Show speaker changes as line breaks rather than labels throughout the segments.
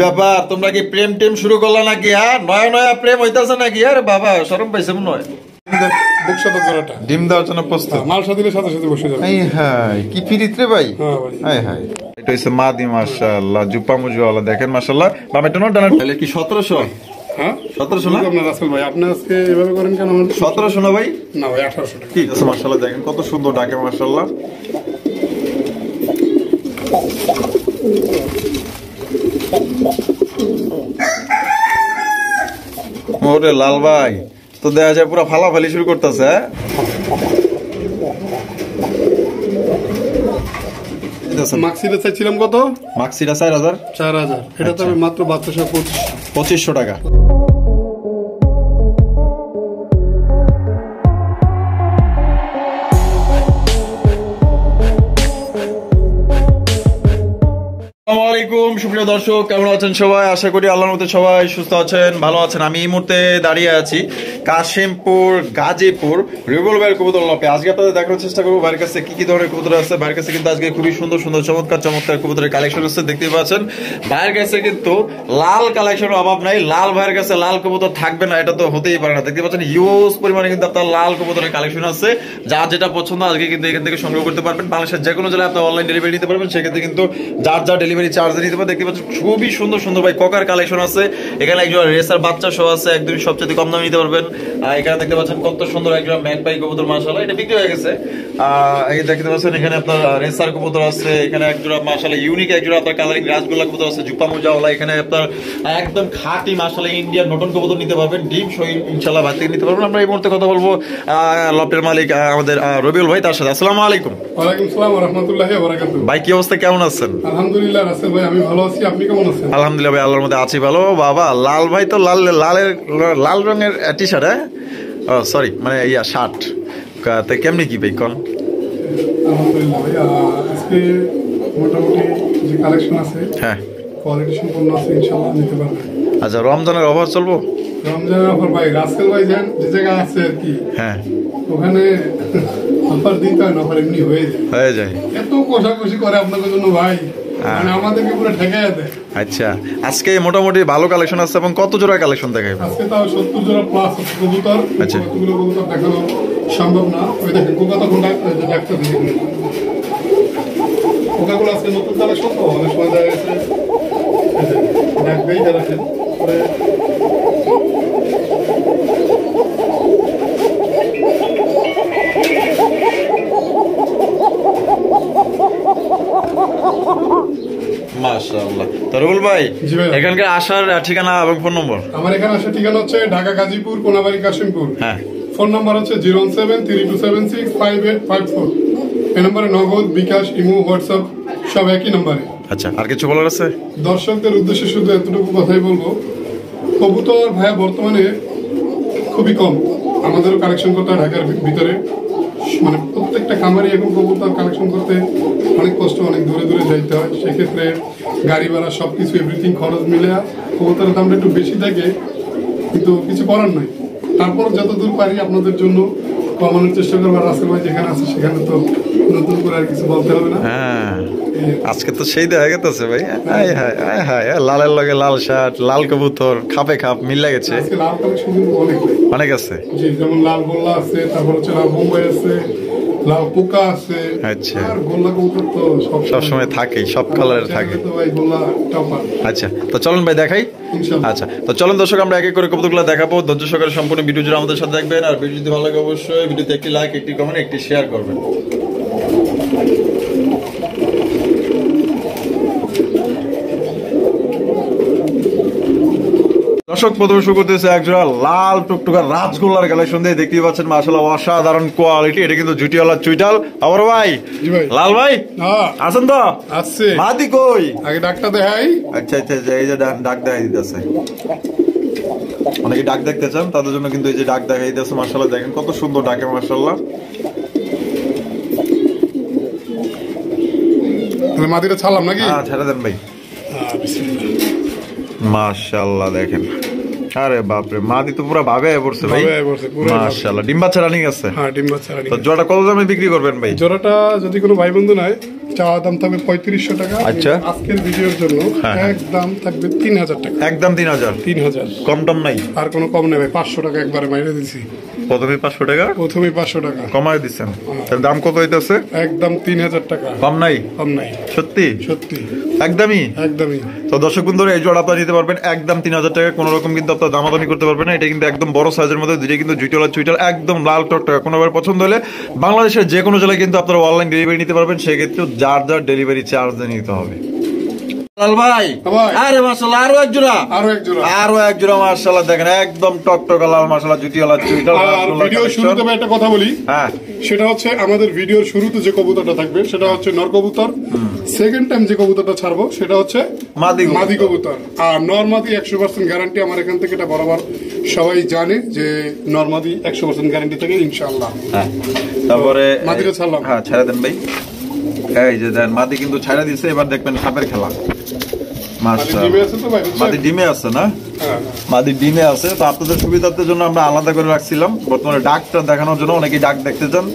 ব্যাপার, তোমরা কি প্রেম টেম শুরু করলা নাকি? হ্যাঁ, নয়া নয়া প্রেম হইতাছে নাকি? আরে বাবা, শরম পাইছে মনে হয়। ডিম দেওয়ার জন্য প্রস্তুত।
মালসা দিলে সাথে সাথে বসে যাবে।
এই হাই, কি ফিরিত রে ভাই?
হ্যাঁ ভাই।
হাই হাই, এটা হইছে মাদি, মাশাআল্লাহ, জুপা মুজওয়ালা দেখেন মাশাআল্লাহ। বামে টোনো ডানা তাহলে কি 1700?
হ্যাঁ
1700 না?
আপনার রাসেল ভাই, আপনি আজকে এভাবে করেন কেন?
1700 না ভাই?
না ভাই 1800 টাকা।
ঠিক আছে মাশাআল্লাহ, দেখেন কত সুন্দর ডাকে মাশাআল্লাহ। ওরে লাল ভাই, তো দেখা যায় পুরো ফালাফালি শুরু করতেছে।
মাক্সিটা চাইছিলাম কত?
মাক্সিটা 4000।
4000। এটা তো মাত্র
2500 টাকা। আসসালামু আলাইকুম সুপ্রিয় দর্শক, কেমন আছেন সবাই? আশা করি আল্লাহর মধ্যে সবাই সুস্থ আছেন, ভালো আছেন। আমি এই মুহূর্তে দাঁড়িয়ে আছি কাশিমপুর গাজীপুর রিবল ভাইয়ের কবুতর লপে। আজকে আপনাদের দেখার চেষ্টা করবো ভাইয়ের কাছে কি কি ধরনের কবুতর আছে। ভাইয়ের কাছে কিন্তু আজকে খুবই সুন্দর সুন্দর চমৎকার চমৎকার কবুতরের কালেকশন আছে, দেখতে পাচ্ছেন। ভাইয়ের কাছে কিন্তু লাল কালেকশনের অভাব নাই। লাল ভাইয়ের কাছে লাল কবুতর থাকবে না এটা তো হতেই পারে না। দেখতে পাচ্ছেন হিউজ পরিমাণে কিন্তু আপনার লাল কবুতরের কালেকশন আছে। যার যেটা পছন্দ আজকে কিন্তু এখান থেকে সংগ্রহ করতে পারবেন। বাংলাদেশের যে কোনো জেলায় আপনার অনলাইন ডেলিভারি নিতে পারবেন, সেক্ষেত্রে কিন্তু যার যা ডেলিভারি চার্জ নিতে পারবেন। দেখতে পাচ্ছেন খুবই সুন্দর সুন্দর ভাই ককার কালেকশন আছে। এখানে একজন রেসার বাচ্চা সহ আছে, একদমই সবচেয়ে কম দামে নিতে পারবেন। এখানে দেখতে পাচ্ছেন কত সুন্দর একজন ম্যাকপাই কবুতর, মাশাআল্লাহ, এটা বিক্রি হয়ে গেছে। এই দেখতে পাচ্ছেন এখানে আপনার রেসার কবুতর আছে। এখানে একজোড়া মাশাআল্লাহ ইউনিক একজোড়া আপনার কালারিং রাজগোল্লা কবুতর আছে, জুপা মুজাওয়ালা। এখানে আপনার একদম খাঁটি মাশাআল্লাহ ইন্ডিয়ান নতুন কবুতর নিতে পারবেন, ডিম সহ ইনশাআল্লাহ ভাত থেকে নিতে পারবেন। আমরা এই মুহূর্তে কথা বলবো লপটের মালিক আমাদের রবিউল ভাই, তার সাথে। আসসালামু আলাইকুম।
ওয়ালাইকুম আসসালাম ওয়া রাহমাতুল্লাহি ওয়া বারাকাতুহু।
ভাই কি অবস্থা, কেমন আছেন?
আলহামদুলিল্লাহ রাসেল ভাই, আমি ভালো আছি, আপনি কেমন আছেন?
আলহামদুলিল্লাহ ভাই, আল্লাহর মধ্যে আছি ভালো। বাবা লাল ভাই তো লাল রঙের টি শার্ট, হ্যাঁ সরি মানে ইয়া শার্ট, তাই কেমনি কি ভাই কোন?
আলহামদুলিল্লাহ ভাই, আজকে মোটামুটি যে কালেকশন আছে,
হ্যাঁ
কোয়ালিটি সম্পন্ন আছে, ইনশাআল্লাহ নিতে পারবেন।
আচ্ছা, রমজানের অফার চলবো?
রমজানের অফার ভাই, রাসেল ভাই যান যে জায়গায় আছে আর কি,
হ্যাঁ
ওখানে অফার দিতে হয় না, অফার এমনি হয়ে যায়। এত কষাকষি করে আপনাদের জন্য ভাই, মানে আমাদেরকে পুরো ঠেকাইয়া দেয়।
আচ্ছা, আজকে মোটামুটি ভালো কালেকশন আছে। এবং কত জোড়া কালেকশন দেখাইবো?
আজকে তাও 70 জোড়া প্লাস কবুতর।
আচ্ছা,
কতগুলো কবুতর দেখানো সম্ভব না। ওই দেখেন কোকা তখন ডাকতে দিই, কোকাগুলো আজকে নতুন কালেকশন তো, অনেক সময় দেখা গেছে ডাকবেই দেখাচ্ছেন পরে।
মাশাআল্লাহ। তো রুবুল ভাই, এখানকার আসার ঠিকানা এবং ফোন নম্বর?
আমার এখানে আসার ঠিকানা হচ্ছে ঢাকা গাজীপুর কোনাবাড়ি কাশিমপুর।
হ্যাঁ,
ফোন নাম্বার হচ্ছে 01732765854। এই নম্বরে নগদ, বিকাশ, ইমো, হোয়াটসঅ্যাপ সব একই নম্বরে।
আচ্ছা, আর কিছু বলার আছে?
দর্শকদের উদ্দেশ্যে শুধু এতটুকু কথাই বলবো, কবুতর ভাইয়া বর্তমানে খুবই কম। আমাদেরও কালেকশন করতে হয় ঢাকার ভিতরে, মানে প্রত্যেকটা খামারে এখন কবুতর কালেকশন করতে অনেক কষ্ট, অনেক দূরে দূরে যাইতে হয়। সেক্ষেত্রে গাড়ি ভাড়া সবকিছু এভরিথিং খরচ মিলে কবুতরের দামটা একটু বেশি থাকে, কিন্তু কিছু করার নাই। তারপর যতদূর পারি আপনাদের জন্য কমানোর চেষ্টা করবো। রাসেল ভাই যেখানে আছে সেখানে তো নতুন করে আর কিছু বলতে হবে না।
হ্যাঁ, আজকে তো সেই দেখা গেছে ভাই, লালের লগে লাল শার্ট, লাল কবুতর, খাপে খাপ মিল লাগেছে।
লাল কালেকশন কিন্তু
অনেক আছে,
যেমন লাল গোল্লা আছে, তারপর হচ্ছে লাল বোম্বাই আছে, লাল পোকা আছে।
আচ্ছা,
আর গোল্লা কবুতর তো
সব সময় থাকে, সব কালারের থাকে। আচ্ছা, তো চলুন ভাই দেখাই। আচ্ছা, তো চলুন দর্শক, আমরা এক এক করে কবুতরগুলো দেখাবো। ধৈর্য সহকারে সম্পূর্ণ ভিডিও জুড়ে আমাদের সাথে দেখবেন। আর ভিডিও যদি ভালো লাগে অবশ্যই ভিডিওতে একটি লাইক, একটি কমেন্ট, একটি শেয়ার করবেন। দর্শক, প্রথমে শুরু করতেছে একজোড়া লাল টুকটুকা রাজগোল্লার কালেকশন দিয়ে। দেখতেই পাচ্ছেন মাশাআল্লাহ অসাধারণ কোয়ালিটি। এটা কিন্তু জুটিওয়ালা চুইটাল। আবার ভাই লাল ভাই আছেন তো?
আছে।
মাদি কই?
আগে ডাকটা দেখাই।
আচ্ছা আচ্ছা, এই যে ডাক দেখাই দিতেছে। অনেকে ডাক দেখতে চান, তাদের জন্য কিন্তু এই যে ডাক দেখাই দিতেছে। মাশাআল্লাহ দেখেন কত সুন্দর ডাকে, মাশাআল্লাহ।
তাহলে মাদিটা ছাড়লাম নাকি?
হ্যাঁ, ছেড়ে দেন ভাই। মাশাআল্লাহ দেখেন, আরে বাপরে, মাদি তো পুরো ভাবে পড়ছে ভাই। মাশাআল্লাহ, ডিম বাচ্চা রানিং আছে।
হ্যাঁ, ডিম বাচ্চা রানিং।
তো জোড়াটা কত দামে বিক্রি করবেন ভাই?
জোড়াটা যদি কোনো ভাই বন্ধু নাই চাওয়া দাম থাকবে 3500 টাকা।
আচ্ছা।
আজকের ভিডিওর জন্য একদম থাকবে 3000 টাকা।
একদম 3000।
3000
কম টম নাই?
আর কোনো কম নেই ভাই, 500 টাকা একবারে মাইরে দিছি।
প্রথমে 500 টাকা,
প্রথমে 500 টাকা
কমায় দিচ্ছেন। তার দাম কত হইতেছে?
একদম 3000 টাকা।
কম নাই?
কম নাই।
সত্যি
সত্যি
একদমই?
একদমই।
তো দর্শক বন্ধুরা, এই জোড়া আপনারা নিতে পারবেন একদম 3000 টাকা। কোনো রকম কিন্তু আপনার দামাদামি করতে পারবেন না। এটা কিন্তু একদম বড় সাইজের মধ্যে, দুইটা কিন্তু জুইটাল চুইটাল একদম লাল টকটকা। কোনোবার পছন্দ হলে বাংলাদেশের যে কোনো জেলায় কিন্তু আপনারা অনলাইন ডেলিভারি নিতে পারবেন। সেক্ষেত্রে যার যার ডেলিভারি চার্জ নিতে হবে। ভাই আরে মাশাআল্লাহ, আরো এক জোড়া, আরো এক জোড়া মাশাআল্লাহ। দেখেন একদম টকটকা লাল মাশাআল্লাহ, জুটিওয়ালা চুইটাল।
ভিডিও শুরুতে একটা কথা বলি, হ্যাঁ, সেটা হচ্ছে আমাদের ভিডিওর শুরুতে যে কবুতরটা থাকবে সেটা হচ্ছে নর কবুতর। সেকেন্ড টাইম যে কবুতরটা ছাড়বো সেটা হচ্ছে মাদি কবুতর। আর নরমাদি 100% গ্যারান্টি। আমার এখান থেকে এটা বরাবর সবাই জানে যে নরমাদি 100% গ্যারান্টি থাকে ইনশাআল্লাহ।
হ্যাঁ, তারপরে
মাদিটা ছাড়লাম।
হ্যাঁ, ছেড়ে দেন ভাই। এই যে দেন, মাদি কিন্তু ছেড়ে দিচ্ছে। এবার দেখবেন সাপের খেলা। মাদি ডিমে আছে না? মাদি ডিমে আছে। তো আপনাদের সুবিধার্থের জন্য আমরা আলাদা করে রাখছিলাম। বর্তমানে ডাকটা দেখানোর জন্য অনেকেই ডাক দেখতে চান,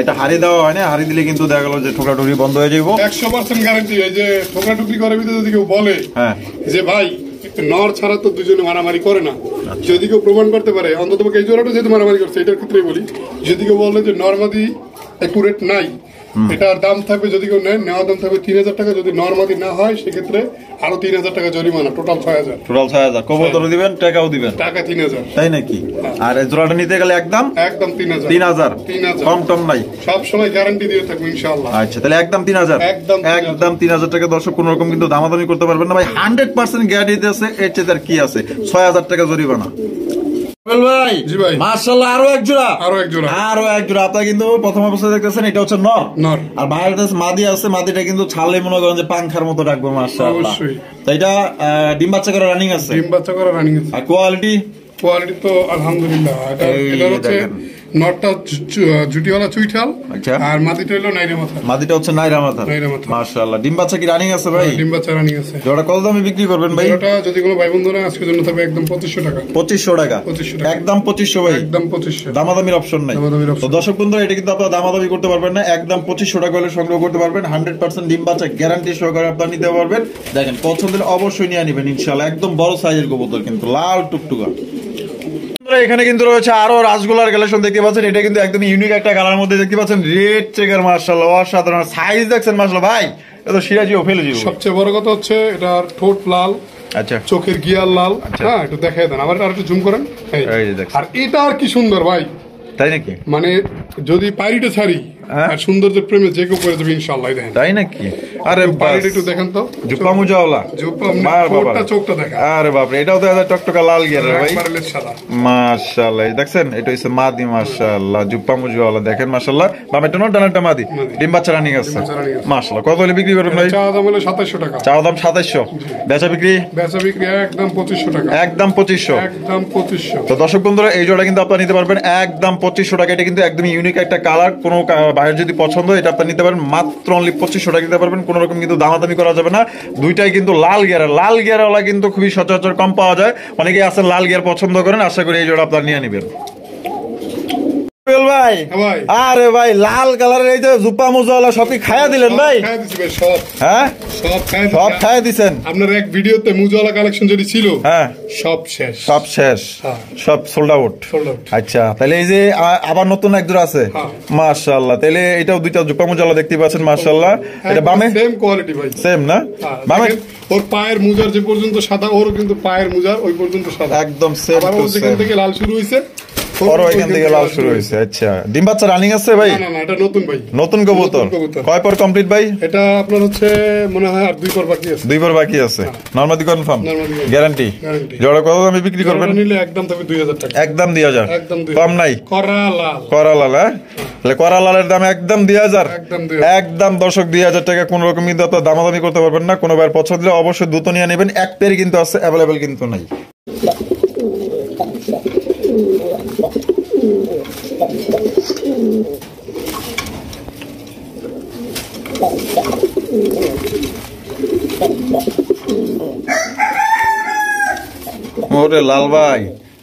এটা হারি দেওয়া হয় না। হারি দিলে কিন্তু দেখা গেল যে ঠোকরাটুকরি বন্ধ হয়ে যাবো।
100% গ্যারান্টি। এই যে ঠোকরাটুকরি করে ভিতরে যদি কেউ বলে হ্যাঁ যে ভাই নর ছাড়া তো দুজনে মারামারি করে না, যদি কেউ প্রমাণ করতে পারে, অন্তত এই জোড়াটা যেহেতু মারামারি করছে এটার ক্ষেত্রেই বলি, যদি কেউ বলে যে নরমাদি অ্যাকুরেট নাই, এটার দাম থাকবে, যদি কেউ নেন নেওয়ার দাম থাকবে 3000 টাকা। যদি নরমাদি না হয় সেক্ষেত্রে আরো 3000 টাকা জরিমানা, টোটাল 6000।
টোটাল 6000। কবুতর দিবেন, টাকাও দিবেন।
টাকা 3000।
তাই নাকি? আর এই জোড়াটা নিতে গেলে একদম
3000।
3000 কম টম নাই?
সব সময় গ্যারান্টি দিয়ে থাকবো ইনশাআল্লাহ।
আচ্ছা, তাহলে একদম 3000। একদম 3000 টাকা। দর্শক কোনো রকম কিন্তু দামাদামি করতে পারবেন না ভাই। 100% গ্যারান্টি দিতেছে। এর চেয়ে আর কি আছে? 6000 টাকা জরিমানা। ভাই জি ভাই মাশাআল্লাহ, আরো এক জোড়া, আরো এক জোড়া। আপনারা কিন্তু প্রথম অবস্থায় দেখতেছেন এটা হচ্ছে নর। আর বাইরের কাছে মাদি আছে। মাদিটা কিন্তু ছাড়লে মনে করেন যে পাংখার মতো রাখবো মাশাআল্লাহ। তো এটা ডিম বাচ্চা করা রানিং আছে। আর কোয়ালিটি তো আলহামদুলিল্লাহ। এটা হচ্ছে নটটা জুটিওয়ালা চুইঠাল, আর মাদিটা হলো নাইরা মাথা। মাদিটা হচ্ছে নাইরা মাথা। মাশাআল্লাহ। ডিম বাচ্চা কি রানিং আছে ভাই? ডিম বাচ্চা রানিং আছে। জোড়া কত দামে বিক্রি করবেন ভাই? জোড়াটা যদি কোনো ভাই বন্ধুরা আজকের জন্য থাকবে একদম 2500 টাকা। 2500 টাকা? 2500 টাকা। একদম 2500 ভাই? একদম 2500। দামাদামির অপশন নাই? তো দর্শক বন্ধুরা, এটা কিন্তু আপনারা দামাদামি করতে পারবেন না। একদম 2500 টাকা হলে সংগ্রহ করতে পারবেন। 100% ডিম বাচ্চা গ্যারান্টি সহকারে আপনারা নিতে পারবেন। দেখেন পছন্দ হলে অবশ্যই নিয়ে নেবেন ইনশাআল্লাহ। একদম বড় সাইজের কবুতর, কিন্তু লাল টুকটুকা। এখানে কিন্তু রয়েছে আরো রাসগোলার কালেকশন দেখতে পাচ্ছেন। এটা কিন্তু একদম ইউনিক একটা কালার মধ্যে দেখতে পাচ্ছেন, রেড চেকার। মাশাআল্লাহ, অসাধারণ সাইজ দেখছেন মাশাআল্লাহ ভাই। এটা সিরাজিও ফেলে দিব। সবচেয়ে বড় কথা হচ্ছে এটার ঠোঁট লাল, আচ্ছা, চোখের গিয়ার লাল। হ্যাঁ, একটু দেখাই দেন আবার, আর একটু জুম করেন। আর এটা আর কি সুন্দর ভাই, তাই নাকি? মানে যদি পাইরিটা ছাড়ি আর সৌন্দর্যের প্রেমে যে কেউ করে দেবে ইনশাআল্লাহ। তাই নাকি? আরে পাইরিটা একটু দেখেন তো, জুপা মুজাওয়ালা, চোখটা দেখেন। আরে বাপ রে, এটাও তো টকটকা লাল গিয়ার ভাই, মাশাআল্লাহ। দেখছেন এটা হচ্ছে মাদি মাশাআল্লাহ, জুপা মুজাওয়ালা। দেখেন মাশাআল্লাহ। বাম এটা ডানাটা মাদি, ডিম বাচ্চা রানিং আছে মাশাআল্লাহ। কত হলে বিক্রি করবেন ভাই? চাওয়া দাম হলো 2700 টাকা। চাওয়া দাম 2700। বেচা বিক্রি একদম 2500 টাকা। একদম 2500। একদম 2500। তো দর্শক বন্ধুরা, এই জোড়া কিন্তু আপনারা নিতে পারবেন একদম 2500 টাকা। এটা কিন্তু একদম ইউনিক একটা কালার। কোনো বাইরে যদি পছন্দ এটা আপনি নিতে পারেন মাত্র অনলি 2500 টাকা নিতে পারবেন। কোনো রকম কিন্তু দামাদামি করা যাবে না। দুইটাই কিন্তু লাল গিয়ার। লাল গিয়ারওয়ালা কিন্তু খুবই সচরাচর কম পাওয়া যায়। অনেকেই আছেন লাল গিয়ার পছন্দ করেন। আশা করি এই জোড়া আপনারা নিয়ে নেবেন ভাই। আরে ভাই, লাল কালারের এই যে জুপা মুজাওয়ালা সবই খায়া দিলেন ভাই? হ্যাঁ, সব খায়া দিছেন। আপনার এক ভিডিওতে মুজাওয়ালা কালেকশন যদি ছিল, হ্যাঁ, সব শেষ, সব সোল্ড আউট। আচ্ছা, তাহলে এই যে আবার নতুন এক জোড়া আছে মাশাআল্লাহ। তাহলে এটাও দুইটা জুপা মুজাওয়ালা দেখতে পাচ্ছেন মাশাআল্লাহ। এটা বামে সেম কোয়ালিটি ভাই, সেম না? বামে ওর পায়ের মুজার যে পর্যন্ত সাদা, ওরও কিন্তু পায়ের মুজার ওই পর্যন্ত সাদা, একদম সেম। আর ওর যেখান থেকে লাল শুরু হইছে, এখান থেকে লাল শুরু হয়েছে। আচ্ছা, ডিম বাচ্চা রানিং আছে ভাই? না, এটা নতুন ভাই, নতুন কবুতর। কয় পর কমপ্লিট ভাই? এটা আপনার হচ্ছে মনে হয় আর 2 পর বাকি আছে। 2 পর বাকি আছে। নরমাদি কনফার্ম, গ্যারান্টি। জোড়া কত দামে বিক্রি করবেন? নিলে একদম তবে 2000 টাকা। একদম 2000, কম নাই? করা লাল, হ্যাঁ, তাহলে করা লালের দাম একদম 2000। একদম দর্শক 2000 টাকা। কোন রকম কিন্তু আপনারা দামাদামি করতে পারবেন না। কোনো ভাইয়ের পছন্দ হলে অবশ্যই দ্রুত নিয়ে নেবেন। এক পেয়ার কিন্তু আছে, অ্যাভেলেবেল কিন্তু নাই। ওরে লাল ভাই,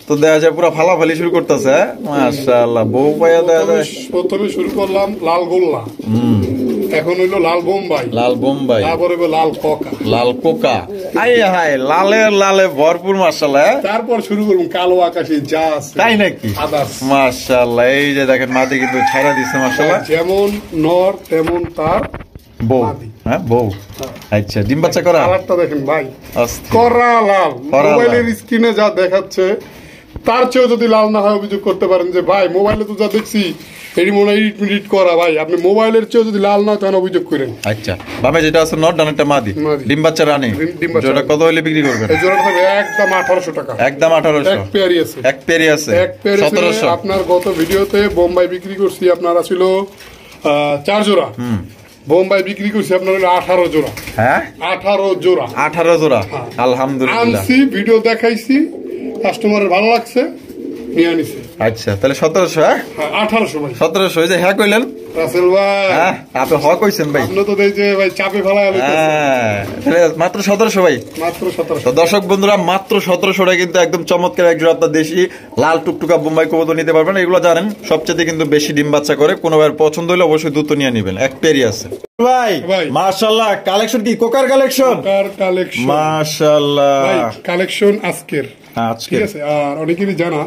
তো দেখা যায় পুরো ফালাফালি শুরু করতেছে। মাশাআল্লাহ, বউ পায়া দেখা যায়। প্রথমে শুরু করলাম লাল গোল্লা,
এখন হইলো লাল বোম্বাই,
লাল বোম্বাই,
তারপরে হইলো লাল কোকা,
লাল কোকা। আই হাই, লালের লালে ভরপুর মাশাআল্লাহ।
তারপর শুরু করুন কালো আকাশে যা আছে
তাই নাকি?
আদার্স
মাশাআল্লাহ, এই যে দেখেন মাদি কিন্তু ছাড়া দিচ্ছে মাশাআল্লাহ।
যেমন নর তেমন তার
বউ।
মাদি।
হ্যাঁ বউ। আচ্ছা, ডিম বাচ্চা করা?
কালারটা দেখেন ভাই,
অস্থির।
করা লাল।
করা লাল।
মোবাইলের স্ক্রিনে যা দেখাচ্ছে তার চেয়েও যদি লাল না হয় অভিযোগ করতে পারেন যে ভাই মোবাইলে তো যা দেখছি এটি মনে হয় এডিট করা। ভাই আপনি মোবাইলের চেয়েও যদি লাল না হয় তখন অভিযোগ করেন।
আচ্ছা, বামে যেটা আছে নর, ডানেরটা মাদি।
মাদি।
ডিম বাচ্চা রানী।
ডিম বাচ্চা
যেটা কত হইলে বিক্রি করবেন?
এই জোড়াটা থাকবে একদম 1800 টাকা।
একদম 1800।
এক পেয়ারই আছে।
এক পেয়ারই আছে।
এক পেয়ার
1700।
আপনার গত ভিডিওতে বোম্বাই বিক্রি করছি আপনার ছিল 4 জোড়া। বোম্বাই বিক্রি করছি আপনার হলো 18 জোড়া।
হ্যাঁ
18 জোড়া।
18 জোড়া। আলহামদুলিল্লাহ।
আনছি, ভিডিও দেখাইছি, কাস্টমারের ভালো লাগছে, নিয়ে আনিছে।
আচ্ছা, তাহলে 1700। হ্যাঁ
1800 ভাই।
1700। এই যে হ্যাঁ কইলেন?
রাসেল ভাই
হ্যাঁ, আপনি হ্যাঁ কইছেন ভাই।
আপনি তো দেখছে ভাই চাপে ফেলা গেল।
হ্যাঁ, তাহলে মাত্র 1700 ভাই।
মাত্র 1700।
তো দর্শক বন্ধুরা, মাত্র 1700 টাকা কিন্তু একদম চমৎকার একজোড়া আপনার দেশি লাল টুকটুকা বোম্বাই কবুতর নিতে পারবেন। এগুলো জানেন সবচেয়ে কিন্তু বেশি ডিম বাচ্চা করে। কোনো ভাইয়ের পছন্দ হলে অবশ্যই দ্রুত নিয়ে নেবেন। এক পেয়ারই আছে ভাই।
ভাই।
মাশাআল্লাহ, কালেকশন কি কোকার কালেকশন?
কার কালেকশন
মাশাআল্লাহ।
ভাই, কালেকশন আজকের।
আজকে
ঠিক আছে। আর অনেকেরই জানা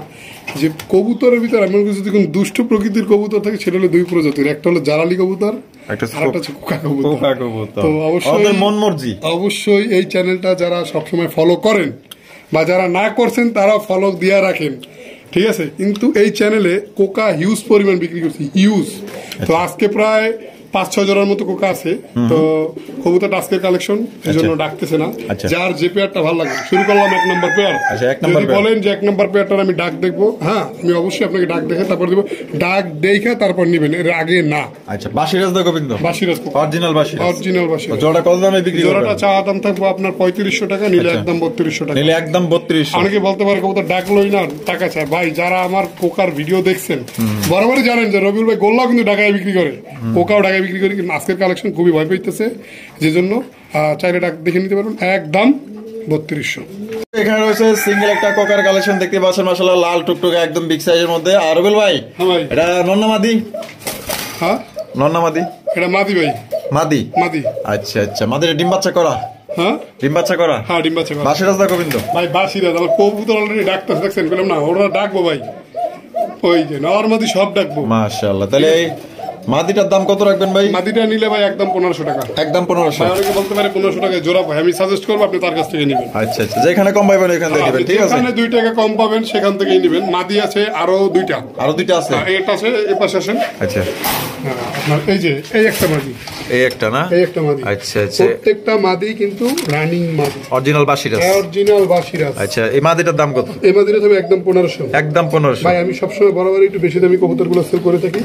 যে কবুতরের ভিতরে এমন কিছু যদি দুষ্ট প্রকৃতির কবুতর থাকে সেটা হলো দুই প্রজাতির, একটা হলো জারালি কবুতর,
একটা
আর একটা হচ্ছে কোকা কবুতর।
কোকা কবুতর।
তো অবশ্যই
আমাদের মন মর্জি।
অবশ্যই এই চ্যানেলটা যারা সবসময় ফলো করেন বা যারা না করছেন তারা ফলো দিয়ে রাখেন। ঠিক আছে। কিন্তু এই চ্যানেলে কোকা হিউজ পরিমাণ বিক্রি করছি, হিউজ। তো আজকে প্রায় 5-6 জোড়ার মতো কোকা আছে। তো কবুতরটা আজকের কালেকশন, এই জন্য ডাকতেছে না।
আচ্ছা।
যার যে পেয়ারটা ভালো লাগে শুরু করলাম 1 নম্বর পেয়ার।
আচ্ছা, 1 নম্বর
যদি
পেয়ার।
বলেন যে 1 নম্বর পেয়ারটার আমি ডাক দেখবো, হ্যাঁ আমি অবশ্যই আপনাকে ডাক দেখে তারপর দেবো। ডাক দেখে তারপর নিবেন, এর আগে না।
আচ্ছা, বাসিরাজ দা গোবিন্দ।
বাসিরাজ কোকা,
অরিজিনাল বাসিরাজ।
অরিজিনাল বাসিরাজ।
জোড়া কত দামে বিক্রি করবেন?
জোড়াটা চাওয়া দাম থাকবো আপনার 3500 টাকা, নিলে
আচ্ছা।
একদম 3200 টাকা।
নিলে একদম 3200।
অনেকে বলতে পারে কবুতর ডাকলোই না, টাকা চায়। ভাই যারা আমার কোকার ভিডিও দেখছেন বরাবরই জানেন যে রবিউল ভাই গোল্লাও কিন্তু ঢাকায় বিক্রি করে, কোকাও ঢাকায় বিক্রি করে। কিন্তু আজকের কালেকশন খুবই ভয় পাইতেছে, যে জন্য চাইলে ডাক দেখে নিতে পারবেন একদম 3200।
এখানে রয়েছে সিঙ্গেল একটা কোকার কালেকশন দেখতে পাচ্ছেন মাশাআল্লাহ, লাল টুকটুকে একদম বিগ সাইজের মধ্যে। আর রবিউল ভাই,
হ্যাঁ ভাই।
এটা নন্না মাদি?
হ্যাঁ
নন্না মাদি?
এটা মাদি ভাই,
মাদি।
মাদি।
আচ্ছা আচ্ছা, মাদির ডিম বাচ্চা করা?
হ্যাঁ
ডিম বাচ্চা করা।
হ্যাঁ ডিম বাচ্চা করা।
বাসিরাজ দা গোবিন্দ।
ভাই বাসিরাজ আমার কবুতর অলরেডি ডাকতেছে, দেখছেন? বললাম না ওরা ডাকবো ভাই, ওই যে নর মাদি সব ডাকবো।
মাশাআল্লাহ। তাহলে এই মাদিটার দাম কত রাখবেন ভাই?
মাদিটা নিলে ভাই একদম 1500 টাকা।
একদম 1500।
অনেকে বলতে পারে 1500 টাকায় জোড়া পাই, আমি সাজেস্ট করবো আপনি তার কাছ থেকে নেবেন।
আচ্ছা আচ্ছা, যেখানে কম পাইবেন এখান থেকে দিবেন। ঠিক আছে,
যেখানে 2 টাকা কম পাবেন সেখান থেকেই নেবেন। মাদি আছে আরো 2টা।
আরো 2টা আছে?
এটা আছে, এ পাশে আসেন।
আচ্ছা,
আপনার এই যে এই একটা মাদি,
এই একটা না?
এই একটা মাদি।
আচ্ছা আচ্ছা,
প্রত্যেকটা মাদি কিন্তু রানিং মাদি,
অরিজিনাল বাসিরাজ।
অরিজিনাল বাসিরাজ।
আচ্ছা, এই মাদিটার দাম কত?
এই মাদিটা তবে একদম 1500।
একদম 1500।
ভাই আমি সবসময় বরাবর একটু বেশি দামি কবুতরগুলো সেল করে থাকি,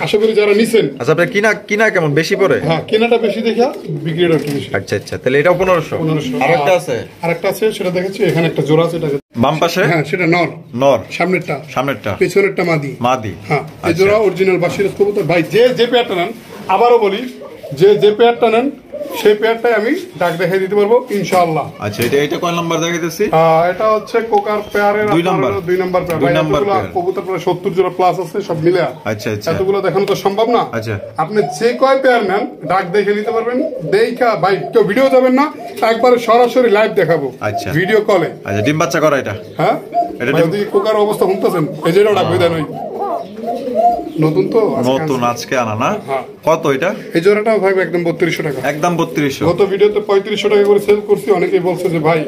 আশা করি যারা নিছেন।
আচ্ছা, আপনার কিনা কিনা কেমন বেশি পড়ে?
হ্যাঁ কেনাটা বেশি দেখা বিক্রিটা একটু বেশি।
আচ্ছা আচ্ছা, তাহলে এটাও 1500।
1500।
আরেকটা আছে?
আরেকটা আছে, সেটা দেখাচ্ছি। এখানে একটা জোড়া আছে, এটা
বাম পাশে?
হ্যাঁ সেটা নর,
নর।
সামনেরটা,
সামনেরটা
পেছনেরটা মাদি।
মাদি।
হ্যাঁ এই
আচ্ছা।
জোড়া অরিজিনাল বাসিরাজ কবুতর। ভাই যে পেয়ারটা নেন, আবারও বলি, যে পেয়ারটা নেন সেই পেয়ারটাই আমি ডাক দেখাই দিতে পারবো ইনশাআল্লাহ।
আচ্ছা, এটা কয় নাম্বার দেখাইতেছি?
এটা হচ্ছে কোকার পেয়ারের
2 number.
2 number pair.
2 number pair.
কবুতর প্রায় 70 জোড়া প্লাস আছে, সব মিলে।
আচ্ছা আচ্ছা,
এতগুলো দেখানো তো সম্ভব না।
আচ্ছা।
আপনি যে কয় পেয়ার নেন ডাক দেখে নিতে পারবেন। দেখা ভাই কেউ ভিডিও যাবেন না, একবারে সরাসরি লাইভ দেখাবো।
আচ্ছা।
ভিডিও কলে।
আচ্ছা, ডিম বাচ্চা করা এটা?
হ্যাঁ
এটা
ভাই, যদি কোকার অবস্থা শুনতেছেন এই যে ডাক দেন, ওই নতুন তো
নতুন আজকে আনা না?
হ্যাঁ।
কত এটা?
এই জোড়াটা ভাই একদম 3200 টাকা।
একদম 3200।
গত ভিডিওতে 3500 টাকা করে সেল করছি। অনেকেই বলছে যে ভাই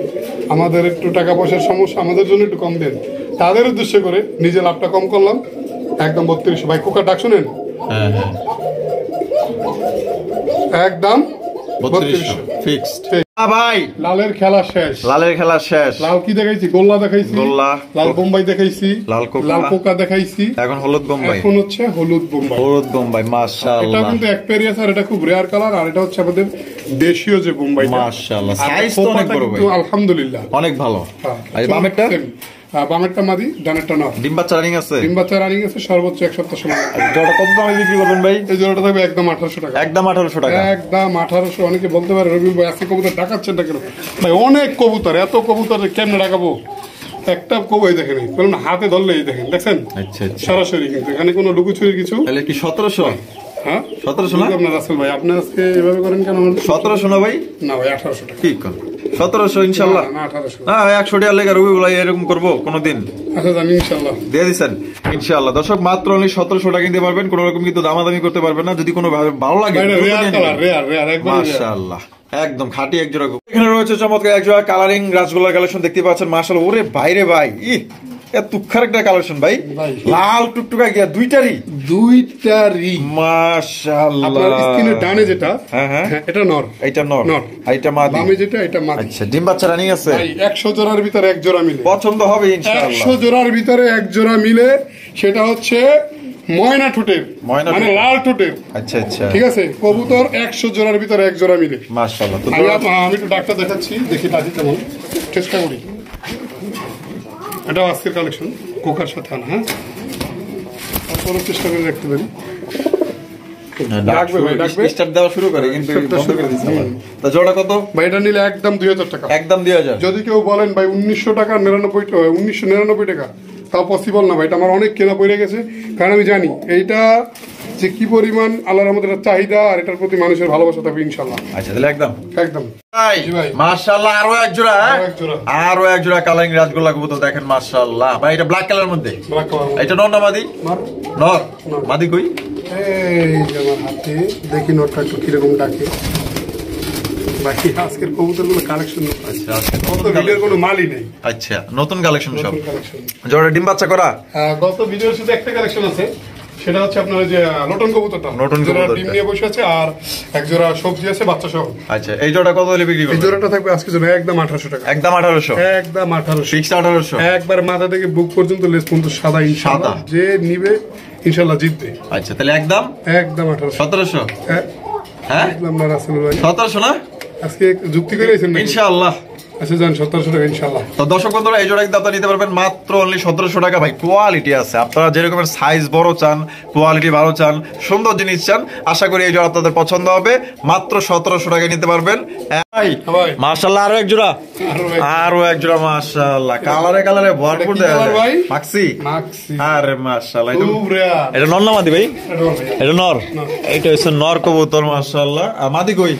আমাদের একটু টাকা পয়সার সমস্যা, আমাদের জন্য একটু কম দেন। তাদের উদ্দেশ্য করে নিজে লাভটা কম করলাম, একদম 3200। ভাই কোকার ডাক শুনেন,
হ্যাঁ হ্যাঁ,
একদম
3200 ফিক্সড। ভাই
লালের খেলা শেষ।
লালের খেলা শেষ।
লাল কি দেখাইছি? গোল্লা দেখাইছি,
গোল্লা।
লাল বোম্বাই দেখাইছি,
লাল কোকা।
লাল কোকা দেখাইছি,
এখন হলুদ বোম্বাই।
এখন হচ্ছে হলুদ বোম্বাই।
হলুদ বোম্বাই।
এটা
মাশাআল্লাহ,
কিন্তু এক পেরিয়াস, আর এটা খুব রেয়ার কালার। আর এটা হচ্ছে আমাদের দেশীয় যে বোম্বাই।
মাশাআল্লাহ, সাইজ তো অনেক বড় ভাই,
আলহামদুলিল্লাহ
অনেক ভালো।
হ্যাঁ।
আর বামেরটা?
বামেরটা মাদি, ডানেরটা নর।
ডিম বাচ্চা রানিং আছে?
ডিম বাচ্চা রানিং আছে, সর্বোচ্চ 1 সপ্তাহ সময়।
জোড়া কত দামে বিক্রি করবেন ভাই?
এই জোড়াটা থাকবে একদম 1800 টাকা।
একদম 1800 টাকা।
একদম 1800। অনেকে বলতে পারে রবি ভাই আজকে কবুতর ডাকাচ্ছেন না কেন? ভাই অনেক কবুতর, এত কবুতর কেমনে ডাকাবো? একটা কবুই দেখেন, বলুন হাতে ধরলেই দেখেন, দেখছেন?
আচ্ছা আচ্ছা,
সরাসরি, কিন্তু এখানে কোনো লুকোচুরির কিছু।
তাহলে কি 1700?
হ্যাঁ
1700 না
আপনার রাসেল ভাই, আপনি আজকে এভাবে করেন কেন?
1700 না ভাই?
না ভাই 1800 টাকা।
কি কোন 1700 ইনশাআল্লাহ?
না 1800।
না 100 টাকা লেগে রবি বলাই এরকম করবো কোনদিন?
আচ্ছা জানি ইনশাআল্লাহ
দিয়ে দিচ্ছেন ইনশাআল্লাহ। দর্শক মাত্র অনলি 1700 টাকা কিনতে পারবেন, কোনো রকম কিন্তু দামাদামি করতে পারবেন না। যদি কোনো ভালো লাগে মাশাআল্লাহ একদম খাঁটি এক জোড়া। এখানে রয়েছে চমৎকার এক জোড়া কালারিং রাসগোল্লার কালেকশন দেখতে পাচ্ছেন মাশাআল্লাহ। ওরে বাইরে ভাই তুখার একটা কালেকশন ভাই, লাল টুকটুকা গিয়া দুইটারই মাশাআল্লাহ।
আপনার স্ক্রিনের ডানে যেটা,
হ্যাঁ
এটা নর,
এটা নর, এটা মাদি,
বামে যেটা এটা মাদি।
আচ্ছা ডিম বাচ্চা রানিং আছে
ভাই 100 জোড়ার ভিতরে এক জোড়া মিলে
পছন্দ হবে ইনশাআল্লাহ।
100 জোড়ার ভিতরে এক জোড়া মিলে, সেটা হচ্ছে ময়না ঠোঁটের, মানে লাল ঠোঁটের।
আচ্ছা আচ্ছা
ঠিক আছে, কবুতর 100 জোড়ার ভিতরে এক জোড়া মিলে
মাশাআল্লাহ। তো
আমি একটু ডাক্তার দেখাচ্ছি, দেখি দাদি কেমন, চেষ্টা করি। এটা আজকের কালেকশন, কোকার সাথে আনা। হ্যাঁ তারপরে চেষ্টা করে দেখতে পারি। ডাকবে ভাই, ডাকবে
স্টার্ট দেওয়া শুরু করে কিন্তু বন্ধ করে দিচ্ছে। তা জোড়া কত
ভাই? এটা নিলে একদম 2000 টাকা,
একদম 2000।
যদি কেউ বলেন ভাই 1900 টাকা 1999 টাকা, তাও পসিবল না ভাই। এটা আমার অনেক কেনা পড়ে গেছে, কারণ আমি জানি এইটা যে কি পরিমাণ আল্লাহর আমাদের চাহিদা আর এটার প্রতি মানুষের ভালোবাসা থাকবে ইনশাআল্লাহ।
আচ্ছা তাহলে একদম
একদম
ভাই মাশাআল্লাহ। আরো এক জোড়া, আরো এক জোড়া কালারিং রাসগোল্লা কবুতর দেখেন মাশাআল্লাহ ভাই। এটা ব্ল্যাক কালারের মধ্যে, এটা নর না মাদি? নর। মাদি কই?
এই যে আমার হাতে, দেখি নটটা একটু কিরকম ডাকে। বাকি আজকের কবুতরগুলো কালেকশন।
আচ্ছা
গত ভিডিওর কোনো মালই নেই।
আচ্ছা নতুন কালেকশন সব। জোড়া ডিম বাচ্চা করা?
গত ভিডিওর শুধু একটা কালেকশন আছে, সেটা হচ্ছে আপনার যে লটন কবুতরটা,
লটন কবুতর
ডিম নিয়ে বসে আছে, আর এক জোড়া সবজি আছে বাচ্চা সহ।
আচ্ছা এই জোড়া কত হলে বিক্রি করবেন?
এই জোড়াটা থাকবে আজকে জন্য একদম 1800 টাকা।
একদম 1800?
একদম 1800,
ফিক্সড 1800।
একবার মাথা থেকে বুক পর্যন্ত লেস পর্যন্ত সাদা ইনশাআল্লাহ। যে নিবে ইনশাআল্লাহ জিতবে।
আচ্ছা তাহলে একদম
1800
1700? হ্যাঁ
একদম না রাসেল ভাই
1700 না?
আজকে যুক্তি করেছেন
ইনশাআল্লাহ।
আচ্ছা যান 1700 টাকা ইনশাআল্লাহ।
তো দর্শক বন্ধুরা এই জোড়া কিন্তু আপনারা নিতে পারবেন মাত্র অনলি 1700 টাকা ভাই। কোয়ালিটি আছে, আপনারা যেরকমের সাইজ বড় চান, কোয়ালিটি ভালো চান, সুন্দর জিনিস চান, আশা করি এই জোড়া আপনাদের পছন্দ হবে। মাত্র 1700 টাকায় নিতে পারবেন ভাই। মাশাআল্লাহ আরো এক জোড়া, আরো এক জোড়া মাশাআল্লাহ। কালারে কালারে ভরপুর দেয়া ভাই। মাক্সি, আরে মাশাআল্লাহ। এটা নর না মাদি ভাই? এটা নর। এটা হচ্ছে নর কবুতর মাশাআল্লাহ। মাদি কই?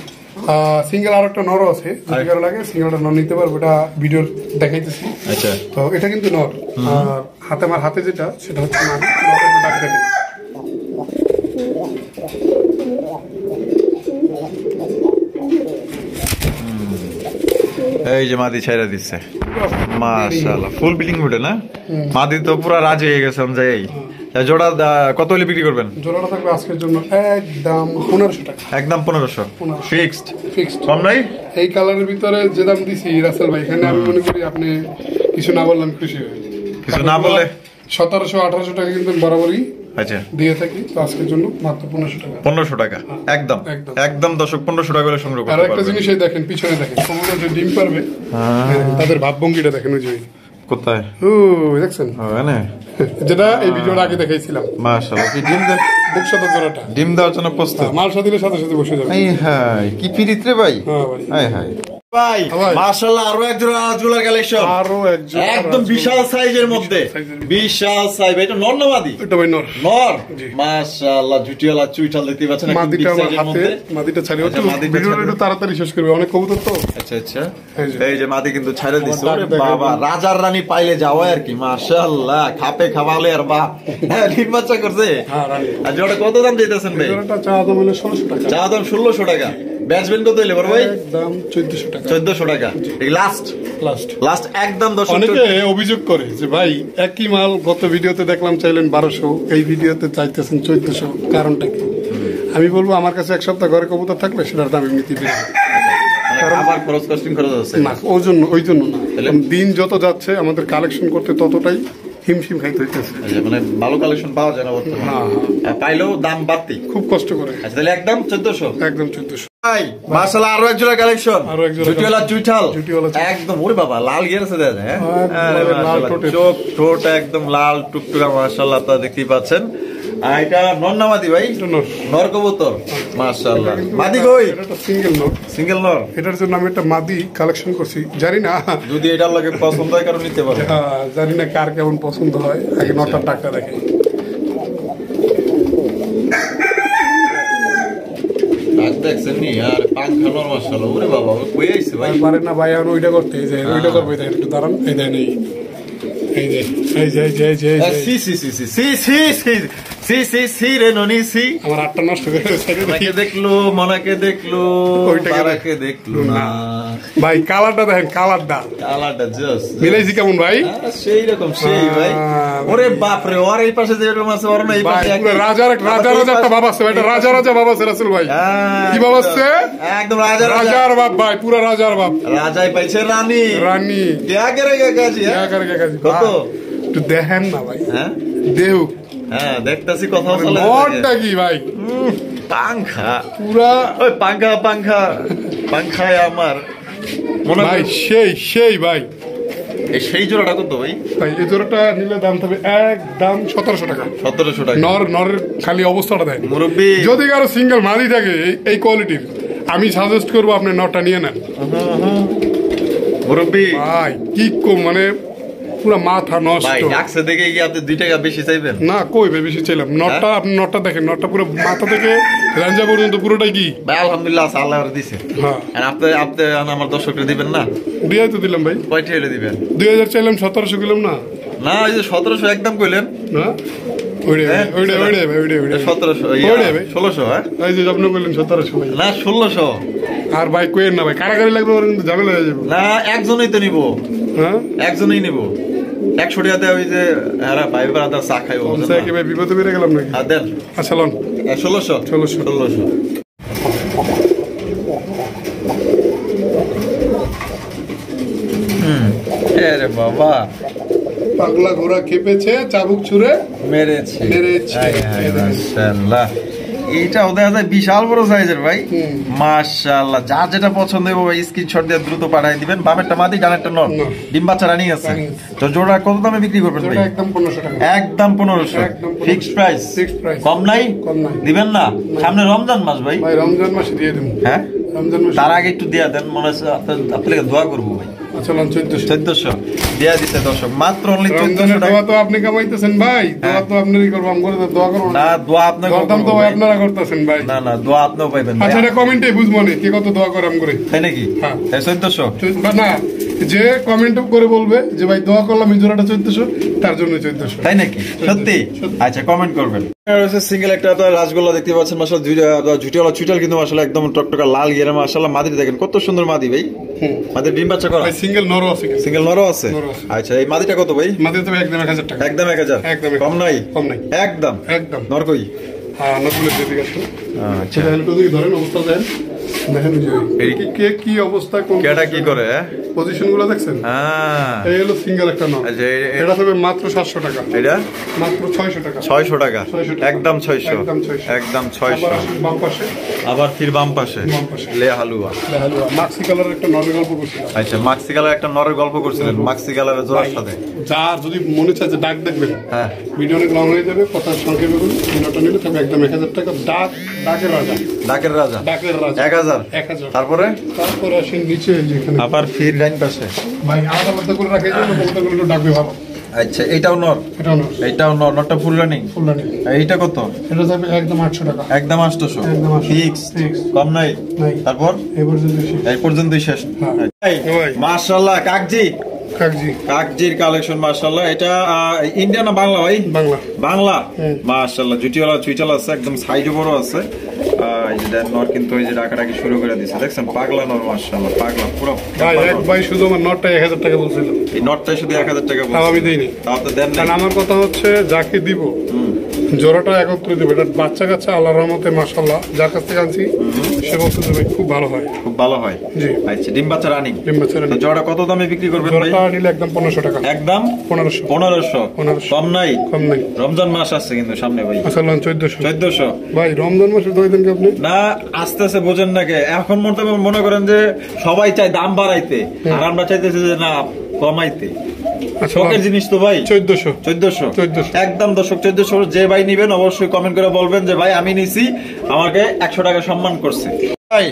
সিঙ্গেল আর একটা নর আছে, যদি কারো লাগে সিঙ্গেলটা নর নিতে পারবো, এটা ভিডিওর দেখাইতেছি।
আচ্ছা
তো এটা কিন্তু নর, আর হাতে আমার হাতে যেটা সেটা হচ্ছে মাদি।
এই যে মাদি ছাইরা দিচ্ছে মাশাআল্লাহ। ফুল বিলিং উঠে না মাদি, তো পুরো রাজি হয়ে গেছে যাই। জোড়া কত হলে বিক্রি করবেন?
জোড়াটা থাকবে আজকের জন্য একদম 1500 টাকা।
একদম 1500 ফিক্সড? কম নাই?
এই কালারের ভিতরে যে দাম দিছি রাসেল ভাই, এখানে আমি মনে করি আপনি কিছু না বললাম খুশি হবে।
কিছু না বললে
1700-1800 টাকা কিন্তু বরাবরই
আচ্ছা
দিয়ে থাকি। তো আজকের জন্য মাত্র 1500 টাকা।
1500 টাকা একদম একদম দর্শক 1500 টাকা করে সংগ্রহ করতে
পারবেন। আর একটা জিনিস এই দেখেন, পিছনে দেখেন কবুতর যে ডিম পারবে, তাদের ভাবভঙ্গিটা দেখেন। ওই যে
কোথায়
দেখছেন,
হ্যাঁ
যেটা এই ভিডিওর আগে দেখাইছিলাম।
মাশাআল্লাহ কি ডিম দেয়?
বুক সাদা জোড়াটা
ডিম দেওয়ার জন্য প্রস্তুত।
মাল সাথে সাথে বসে যাবে।
এই হাই কি পিরিত রে ভাই। হাই হাই ভাই মাশাআল্লাহ। আরো এক জোড়া রাসগোল্লার কালেকশন, আরো এক জোড়া একদম বিশাল সাইজের মধ্যে, বিশাল সাইজ। এটা নর না মাদি?
এটা ভাই নর।
নর মাশাআল্লাহ। জুটিওয়ালা চুইটাল দেখতে পাচ্ছেন একদম বিগ সাইজের মধ্যে।
মাদিটা ছাড়িও তো, ভিডিওটা একটু তাড়াতাড়ি শেষ করবে, অনেক কবুতর তো।
আচ্ছা আচ্ছা এই যে মাদি কিন্তু ছাইরা দিছে। ওরে বাবা রাজার রানী পাইলে যাওয়া আর কি মাশাআল্লাহ। খাপে খাওয়ালে আর বাপ ডিম বাচ্চা করছে।
হ্যাঁ রানী।
আর জোড়া কত দাম দিতেছেন ভাই?
জোড়াটা চা দাম হলো 1600 টাকা।
চা দাম 1600 টাকা। ব্যাচবেন কত হইলে বড় ভাই?
একদম 1400 টাকা।
1400 টাকা এই লাস্ট লাস্ট একদম। দর্শক
অনেকে অভিযোগ করে যে ভাই একই মাল গত ভিডিওতে দেখলাম চাইলেন 1200, এই ভিডিওতে চাইতেছেন 1400, কারণটা কি? আমি বলবো আমার কাছে এক সপ্তাহ ঘরে কবুতর থাকলে সেটার দাম এমনিতেই বেড়ে যাবে।
আবার খরচ কস্টিং খরচ আছে
না, ওই জন্য না। দিন যত যাচ্ছে আমাদের কালেকশন করতে ততটাই হিমশিম খাইতে হইতেছে।
মানে ভালো কালেকশন পাওয়া যায় না বর্তমানে। হ্যাঁ পাইলেও দাম বাড়তি,
খুব কষ্ট করে।
আচ্ছা তাহলে একদম 1400?
একদম 1400
ভাই মাশাআল্লাহ। আরো এক জোড়া কালেকশন,
আরো এক জোড়া
জুটিওয়ালা চুইঠাল একদম। ওরে বাবা লাল গিয়েছে দেখা যায়। হ্যাঁ চোখ ঠোঁট একদম লাল টুকটুকা মাশাআল্লাহ। আপনারা দেখতেই পাচ্ছেন। এটা নর না মাদি ভাই? নর কবুতর মাশাআল্লাহ। মাদি কই?
এটা সিঙ্গেল নর।
সিঙ্গেল নর।
এটার জন্য আমি একটা মাদি কালেকশন করছি, জানি না
যদি এটার লাগে পছন্দ হয় কারণ নিতে পারে।
জানি না কার কেমন পছন্দ হয়, আগে নটার টাকটা দেখে।
কাক দেখছেন নি আর পাংখা মাশাআল্লাহ ওরে বাবা কই আইছে ভাই
পারে না ভাই আর ওইটা করতে এই যে ওইটা করবে তাই একটু দাঁড়ান এই দেন এই যে
সি সি সি সি সি সি সি সি সি সি রে ননি সি
আমার আটটা নষ্ট করে
মনাকে দেখলো মনাকে দেখলো বারাকে দেখলো না
ভাই কালারটা দেখেন
কালারটা জাস্ট
মিলাইছি কেমন ভাই
সেই রকম সেই ভাই ওরে বাপ রে ওর এই পাশে যে এরকম আছে ওর না এই পাশে
পুরো রাজা একটা বাবা আছে এটা রাজা বাবা আছে রাসেল ভাই কি বাবা আছে
একদম রাজার
বাপ ভাই পুরো রাজার বাপ
রাজাই পাইছে রানী क्या करेगा काजी কত
একটু দেখেন না ভাই
হ্যাঁ
দেহু
হ্যাঁ দেখতাছি কথা চলে
নটটা কি ভাই
পাংখা
পুরা
ওই পাংখায় আমার মনে
ভাই সেই ভাই
এই সেই জোড়াটা কত ভাই
ভাই এই জোড়াটা নিলে দাম থাকবে একদম 1700 টাকা
1700 টাকা
নরের খালি অবস্থাটা দেয়
মুরব্বি
যদি কারো সিঙ্গেল মাদি থাকে এই কোয়ালিটির আমি সাজেস্ট করবো আপনি নটটা নিয়ে নেন
মুরব্বি
ভাই কি কম মানে পুরো মাথা নষ্ট
ভাই ডাকছে দেখে কি আপনি 2 টাকা বেশি চাইবেন
না কই ভাই বেশি চাইলাম নটটা আপনি নটটা দেখেন নটটা পুরো মাথা থেকে রাঞ্জা পর্যন্ত পুরোটাই কি
ভাই আলহামদুলিল্লাহ আল্লাহ দিছে
হ্যাঁ
আর আপনি আমার দর্শকদের দিবেন না
দিয়ে তো দিলাম ভাই
কয়টা এলে দিবেন
2000 চাইলাম 1700 কিলাম না
না এই যে 1700 একদম কইলেন
না ওইডে
1700 1600 হ্যাঁ
এই যে আপনি বললেন 1700 ভাই
না 1600
আর ভাই কইেন না ভাই কারাগারি লাগবে ওর কিন্তু ঝামেলা হয়ে যাবে
না একজনই তো নিব
হ্যাঁ
একজনই নিব 100 টাকা দেয় ওই যে এরা ভাই ব্রাদার চা খাইবো
বলছে কি ভাই বিপদে বেরে গেলাম নাকি
আর দেন
আচ্ছা লন
1600 আরে বাবা
পাগলা ঘোড়া খেপেছে চাবুক ছুঁড়ে
মেরেছে মাশাআল্লাহ এইটা দেখা যায় বিশাল বড় সাইজের ভাই মাশাআল্লাহ যার যেটা পছন্দ হবে ভাই স্ক্রিনশট দিয়ে দ্রুত পাঠিয়ে দিবেন বামেরটা মাদি ডানেরটা নর ডিম বাচ্চা রানিং আছে তো জোড়া কত দামে বিক্রি করবেন ভাই
একদম 1500 টাকা
একদম 1500 ফিক্সড প্রাইস কম নাই দিবেন না সামনে রমজান মাস ভাই
রমজান মাসে দিয়ে দেব
হ্যাঁ
রমজান মাসে
তার আগে একটু দিয়া দেন মনে হচ্ছে আপনাকে দোয়া করবো ভাই
আচ্ছা লন 1400
দিয়া দিতে দর্শক মাত্র অনলি
1400 টাকা তো আপনি কামাইতেছেন ভাই দোয়া তো আপনারই করব আমি করে দোয়া করব
না দোয়া আপনাকে
করতাম তো ভাই আপনারা করতেছেন ভাই
না দোয়া আপনিও পাইবেন
আচ্ছা এটা কমেন্টে বুঝবো না কে কত দোয়া করে আমি করে
তাই নাকি
হ্যাঁ
1400
না যে কমেন্ট করে বলবে যে ভাই দোয়া করলাম ইজোরাটা 1400 তার জন্য 1400
তাই নাকি সত্যি আচ্ছা কমেন্ট করবেন সিঙ্গেল একটা রাসগোল্লা দেখতে পাচ্ছেন মাশাআল্লাহ ঝুটিওয়ালা চুইটাল কিন্তু মাশাআল্লাহ একদম টকটকা লাল গিয়ে মাশাআল্লাহ মাদি দেখেন কত সুন্দর মাদি ভাই মাদি ডিম বাচ্চা করা
ভাই সিঙ্গেল নরও আছে
আচ্ছা এই মাদিটা কত ভাই
মাদি তো একদম 1000 টাকা
একদম 1000 কম নাই একদম নর কই
হ্যাঁ নরগুলো দিয়ে দিচ্ছি আচ্ছা তাহলে তো ধরেন অবস্থা দেন দেখেন এই কি অবস্থা কোন
কেডা কি করে
পজিশন গুলো দেখছেন
হ্যাঁ
এই হলো সিঙ্গেল একটা নর এটা হবে মাত্র 700 টাকা
এটা
মাত্র 600 টাকা
একদম 600
বাম পাশে
আবার ফির বাম পাশে লে হালুয়া
মাক্সি কালারের একটা নরের গল্প করছিলাম
আচ্ছা মাক্সি কালার একটা নরের গল্প করছিলেন মাক্সি কালারের জোড়ার সাথে
যার যদি মনে চায় যে ডাক দেখবেন
হ্যাঁ
ভিডিও অনেক লং হয়ে যাবে কথা সংক্ষেপে বলুন ভিডিওটা নিলে থাকবে একদম 1000 টাকা ডাকের রাজা 1000 তারপরে আসেন নিচে যেখানে
আবার ফির লাইন পাশে
ভাই আলাদা করে রাখে যে কবুতরগুলো ডাকবে ভালো
আচ্ছা এটাও নর নরটা ফুল রানিং এইটা কত
এটা যাবে একদম 800 টাকা
একদম 800 ফিক্স কম নাই তারপর এই পর্যন্তই শেষ মাশাআল্লাহ কাকজির কালেকশন মাশাআল্লাহ এটা ইন্ডিয়া না বাংলা ভাই বাংলা মাশাআল্লাহ জুটিওয়ালা চুইটাল আছে একদম সাইজও বড় আছে এই যে নর কিন্তু এই যে ডাকাডাকি শুরু করে দিয়েছে দেখছেন পাগলা নর মাশাআল্লাহ পাগলা পুরো
ভাই শুধু আমার নটটা 1000 টাকা বলছিল
এই নটটাই শুধু 1000 টাকা বলছিল
আমি দেইনি
তাও তো দেন না
আমার কথা হচ্ছে যাকে দিব জোড়াটা একত্রে দেবে এটা বাচ্চা কাচ্চা আল্লাহর রহমতে মাশাআল্লাহ যার কাছ থেকে আনছি সে বলছে যে খুব ভালো হয় জি
আচ্ছা ডিম বাচ্চা রানিং তো জোড়া কত দামে বিক্রি করবেন ভাই
জোড়াটা নিলে একদম 1500 টাকা
একদম 1500 কম নাই রমজান মাস আসছে কিন্তু সামনে ভাই
আচ্ছা 1400 ভাই রমজান মাসে দই দেন কি আপনি
না আস্তে আস্তে বোঝেন না কে এখন মনে করেন যে সবাই চায় দাম বাড়াইতে আর আমরা চাইতেছি যে না কমাইতে শখের জিনিস তো ভাই 1400 একদম দর্শক 1400 যে ভাই নিবেন অবশ্যই কমেন্ট করে বলবেন যে ভাই আমি নিছি আমাকে 100 টাকা সম্মান করছে ভাই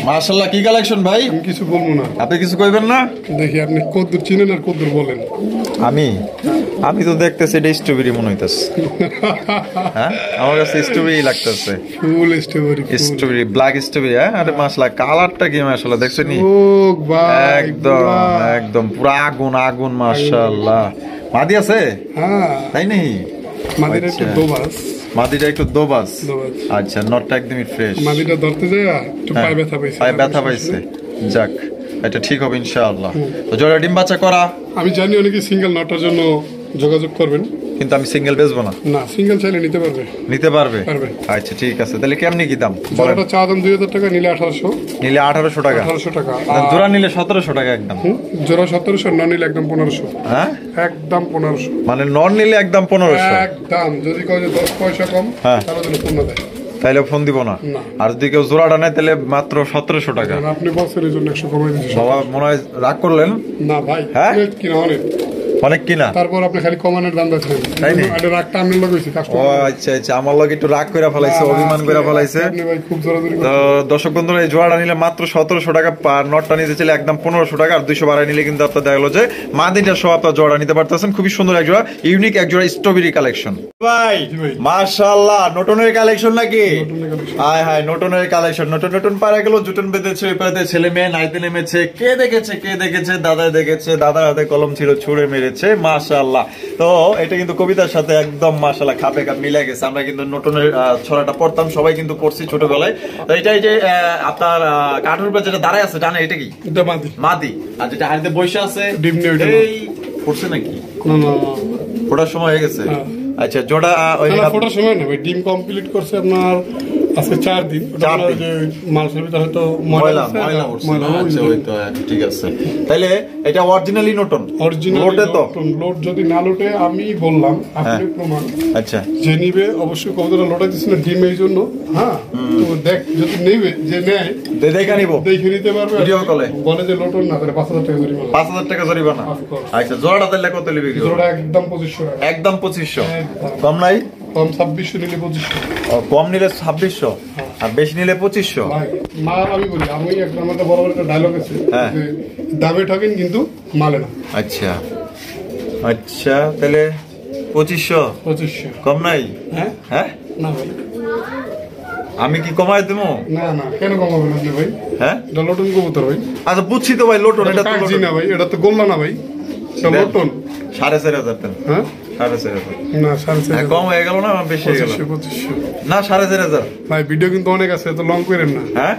মাশাআল্লাহ কি কালেকশন ভাই
আমি কিছু বলবো না
আপনি কিছু কইবেন না
দেখি আপনি কতদূর চিনেন আর কতদূর বলেন
আমি আমি তো দেখতেছি এটা স্ট্রবেরি মনে হইতেছে। হ্যাঁ আমার কাছে স্ট্রবেরি লাগতেছে,
ফুল স্ট্রবেরি,
স্ট্রবেরি ব্ল্যাক স্ট্রবেরি। হ্যাঁ আরে মাশাআল্লাহ কালারটা কি মাশাআল্লাহ দেখছো নি, একদম একদম পুরো আগুন আগুন মাশাআল্লাহ। মাদি আছে?
হ্যাঁ
তাই নেই,
মাদিটা একটু দোবাস,
মাদিটা একটু দোবাস। আচ্ছা নটটা একদমই ফ্রেশ।
মাদিটা ধরতে যায় একটু পায়ে ব্যথা পাইছে,
পায়ে ব্যথা পাইছে। যাক এটা ঠিক হবে ইনশাআল্লাহ। তো জোড়া ডিম বাচ্চা করা।
আমি জানি অনেকে সিঙ্গেল নটার জন্য যোগাযোগ করবেন,
কিন্তু আমি সিঙ্গেল বেচবো না।
না সিঙ্গেল চাইলে নিতে পারবে,
নিতে পারবে?
পারবে।
আচ্ছা ঠিক আছে, তাহলে কেমনি কি দাম?
জোড়াটা চা দাম 2000 টাকা, নিলে 1800,
নিলে 1800 টাকা।
1800 টাকা।
জোড়া নিলে 1700 টাকা একদম।
জোড়া 1700, না নিলে একদম 1500।
হ্যাঁ
একদম 1500,
মানে নন নিলে একদম 1500
একদম। যদি কয় যে 10 পয়সা কম, তাহলে জন্য পূর্ণ দেয়,
তাইলে ফোন দিব না। আর যদি কেউ জোড়াটা নেয় তাহলে মাত্র 1700 টাকা।
আপনি বলছেন এই জন্য 100 কমাই দিচ্ছি।
বাবা মনে হয় রাগ করলেন?
না ভাই,
হ্যাঁ
কিনা অনেক
অনেক কিনা,
তারপর আপনি খালি কমানোর দাম দেখছেন। এটা রাগটা আমি লাগাইছি
ও
কাস্টমার।
আচ্ছা আচ্ছা, আমার লগে একটু রাগ করে ফেলাইছে, অভিমান করে ফেলাইছে।
আপনি ভাই খুব জোরাজোরি
তো দর্শক বন্ধুরা এই জোড়াটা নিলে মাত্র 1700 টাকা, আর নটটা নিতে চাইলে একদম 1500 টাকা, আর 200 বাড়ায় নিলে কিন্তু আপনার দেখা গেলো যে মাদিটা সহ আপনার জোড়া নিতে পারতেছেন। খুবই সুন্দর এক জোড়া, ইউনিক এক জোড়া স্ট্রবেরি কালেকশন। ভাই মাশাআল্লাহ নটনের কালেকশন নাকি? হাই হাই নটনের কালেকশন, নতুন নতুন পাড়া গেল, জুটন বেঁধেছে, ওই পাড়াতে ছেলে মেয়ে নাইতে নেমেছে। কে দেখেছে কে দেখেছে, দাদাই দেখেছে, দাদার হাতে কলম ছিল ছুড়ে মেরেছে মাশাআল্লাহ। তো এটা কিন্তু কবিতার সাথে একদম মাশাআল্লাহ খাপে খাপ মিলে গেছে। আমরা কিন্তু নটনের ছড়াটা পড়তাম, সবাই কিন্তু পড়ছি ছোটবেলায়। তো এটাই যে আপনার কাঠুর উপরে যেটা দাঁড়ায় আছে জানে এটা কি?
এটা মাদি,
মাদি। আর যেটা হাড়িতে বসে আছে
ডিম নিয়ে ওইটা
এই পড়ছে নাকি?
না না
ফোটার সময় হয়ে গেছে। আচ্ছা জোড়া ওই
ফোটার সময় না ভাই, ডিম কমপ্লিট করছে আপনার আজকে 4 দিন।
4 দিন
মালসার ভিতরে হয়তো
ময়লা ময়লা উঠছে। আচ্ছা ওই তো ঠিক আছে। তাহলে এটা অরিজিনালি নটন?
অরিজিনাল লোটে তো। লোট যদি না লোটে আমি বললাম, আপনি প্রমাণ।
আচ্ছা
যে নিবে অবশ্যই কবুতরটা লোটাই দিছ না ডিম এই জন্য। হ্যাঁ তো দেখ যদি নেবে যে নেয়
দেখে নিব,
দেখে নিতে পারবে।
ভিডিও কলে
বলে যে লোটন না তাহলে 5000 টাকা জরিমানা।
5000 টাকা জরিমানা। আচ্ছা জোড়াটা তাহলে কত নেবে?
জোড়া একদম 2500 টাকা।
একদম 2500, কম নাই?
কম 2600 নিলে 2500।
কম নিলে 2600 আর বেশি নিলে 2500।
মাল আমি বলি, আমি একটা আমাদের বড় বড় একটা ডায়লগ আছে যে দামে ঠকেন কিন্তু মালে না।
আচ্ছা আচ্ছা তাহলে 2500 কম নাই?
হ্যাঁ
হ্যাঁ
না ভাই
আমি কি কমাই দেবো?
না না কেন কমাবেন আপনি ভাই?
হ্যাঁ
এটা লোটন কবুতর ভাই।
আচ্ছা বুঝছি তো ভাই, লোটন এটা তো
কাগজি না ভাই, এটা তো গোল্লা না ভাই, এটা লোটন।
4500 টাকা।
হ্যাঁ
4500
না 4500
কম হয়ে গেল না বেশি হয়ে গেল?
2500
না 4500
ভাই। ভিডিও কিন্তু অনেক আছে, তো লং করেন না।
হ্যাঁ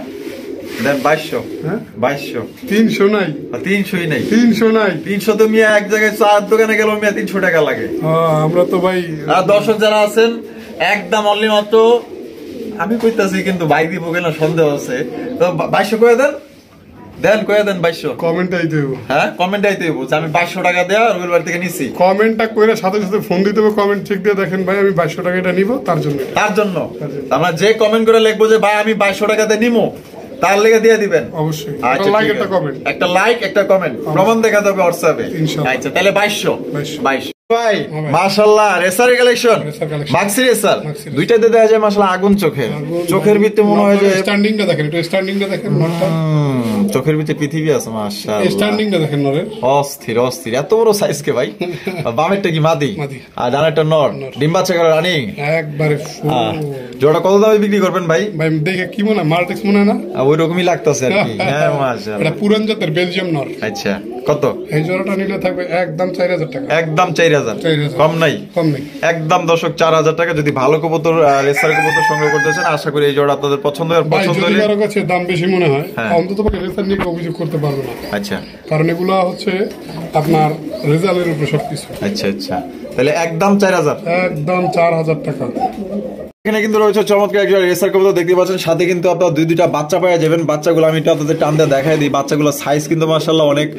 দেন 2200।
হ্যাঁ
2200
300 নাই,
300ই নাই।
300 নাই।
300 তো মিয়া এক জায়গায় চার দোকানে গেল মিয়া 300 টাকা লাগে।
আমরা তো ভাই
আর দর্শক যারা আছেন একদম অনলি মাত্র আমি কইতাছি, কিন্তু ভাই দিব কেন সন্দেহ আছে। তো 2200 কয়ে দেন, দেন কয়ে দেন 2200।
কমেন্ট আইতে হবে।
হ্যাঁ কমেন্ট আইতে হবে আমি 2200 টাকা দেয়া রবির বাড়ি থেকে নিছি।
কমেন্টটা কইরা সাথে সাথে ফোন দিতে হবে, কমেন্ট চেক দিয়ে দেখেন ভাই আমি 2200 টাকা এটা নিব তার জন্য।
তার জন্য আমরা যে কমেন্ট করে লিখবো যে ভাই আমি 2200 টাকাতে নিমো, তার লেগে দিয়ে দিবেন
অবশ্যই।
আচ্ছা,
একটা লাইক একটা কমেন্ট,
একটা লাইক একটা কমেন্ট, প্রমাণ দেখা যাবে হোয়াটসঅ্যাপে
ইনশাআল্লাহ।
আচ্ছা তাহলে 2200 ভাই মাশাআল্লাহ। রেসার কালেকশন, মাক্সি রেসার দুইটাতে দেখা যায় মাশাআল্লাহ আগুন চোখের। চোখের ভিতরে মনে হয় যে
স্ট্যান্ডিংটা দেখেন, একটু স্ট্যান্ডিংটা দেখেন।
চোখের ভিতরে পৃথিবী আছে মাশাআল্লাহ।
স্ট্যান্ডিংটা দেখেন নরের,
অস্থির অস্থির, এত বড় সাইজ কে ভাই। বামেরটা কি মাদি আর ডানেরটা নর, ডিম বাচ্চা করে রানিং
একবারে।
জোড়া কত দামে বিক্রি করবেন ভাই?
ভাই দেখে কি মনে হয় মাল্টেক্স মনে হয় না?
ওই রকমই লাগতেছে আর কি। হ্যাঁ মাশাআল্লাহ
এটা পুরান জাতের বেলজিয়াম নর।
আচ্ছা কত?
এই জোড়াটা নিলে থাকবে একদম 4000 টাকা।
একদম 4000, কম নাই?
কম নাই
একদম দর্শক 4000 টাকা। যদি ভালো কবুতর রেসার কবুতর সংগ্রহ করতে চান আশা করি এই জোড়া আপনাদের পছন্দ হবে। পছন্দ
যদি
হলে
কারো কাছে দাম বেশি মনে হয় অন্তত রেসার নিয়ে অভিযোগ করতে পারবে না।
আচ্ছা
কারণ এগুলা হচ্ছে আপনার রেজাল্টের উপর সবকিছু।
আচ্ছা আচ্ছা তাহলে একদম 4000,
একদম 4000 টাকা।
এখানে কিন্তু রয়েছে চমৎকার একটা রেসার কবুতর দেখতে পাচ্ছেন, সাথে কিন্তু আপনারা দুইটা বাচ্চা পেয়ে যাবেন। বাচ্চাগুলো আমি একটু আপনাদের টান দিয়ে দেখাই দিই। বাচ্চাগুলোর সাইজ কিন্তু মাশাআল্লাহ অনেক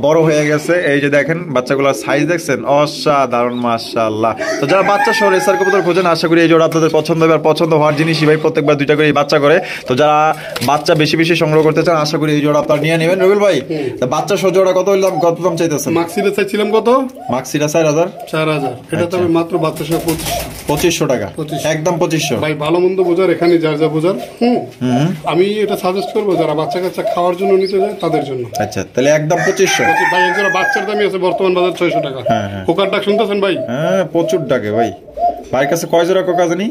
বড় হয়ে গেছে। এই যে দেখেন বাচ্চাগুলোর সাইজ দেখছেন, অসাধারণ মাশাআল্লাহ। তো যারা বাচ্চা সহ রেসার কবুতর খোঁজেন আশা করি এই জোড়া আপনাদের পছন্দ হবে। আর পছন্দ হওয়ার জিনিসই ভাই প্রত্যেকবার দুইটা করে বাচ্চা করে। তো যারা বাচ্চা বেশি বেশি সংগ্রহ করতে চান আশা করি এই জোড়া আপনারা নিয়ে নেবেন। রবিল ভাই বাচ্চা সহ জোড়া কত দাম, কত দাম চাইতেছেন?
মাক্সিটা চাইছিলাম কত?
মাক্সিটা 4000।
এটা তবে মাত্র বাচ্চা সহ 2500
টাকা। একদম 2500
ভাই ভালো মন্দ বোঝার এখানে যার যা বোঝার আমি এটা সাজেস্ট করবো যারা বাচ্চা কাচ্চা খাওয়ার জন্য নিতে যায় তাদের জন্য।
আচ্ছা তাহলে একদম 2500।
ভাই একজোড়া বাচ্চার দামই আছে বর্তমান বাজার 600 টাকা। কোকার ডাক শুনতেছেন ভাই?
হ্যাঁ প্রচুর ডাকে ভাই। ভাইয়ের কাছে কয় জোড়া কোকা জানি?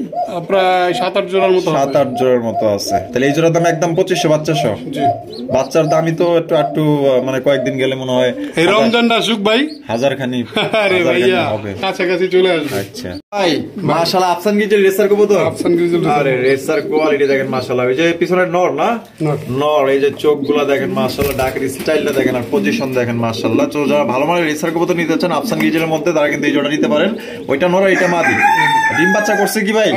প্রায় 7-8 জোড়ার মতো।
7-8 জোড়ার মতো আছে। তাহলে এই জোড়ার দাম একদম 2500 বাচ্চা সহ।
জি
বাচ্চার দামই তো একটু মানে কয়েকদিন গেলে মনে হয়
এই রমজানটা আসুক ভাই
হাজার খানি।
আরে ভাইয়া কাছাকাছি চলে আসবে।
আচ্ছা ভাই মাশাআল্লাহ আফসান গিজেল রেসার কবুতর।
আফসান গিজেল
আরে রেসার কোয়ালিটি দেখেন মাশাআল্লাহ। এই যে পিছনের নর না নর, এই যে চোখগুলা দেখেন মাশাআল্লাহ, ডাকের স্টাইলটা দেখেন আর পজিশন দেখেন মাশাআল্লাহ। তো যারা ভালো মানের রেসার কবুতর নিতে চান আফসান গিজেলের মধ্যে তারা কিন্তু এই জোড়া নিতে পারেন। ওইটা নর এটা মাদি। ডিম বাচ্চা করছে কি ভাই?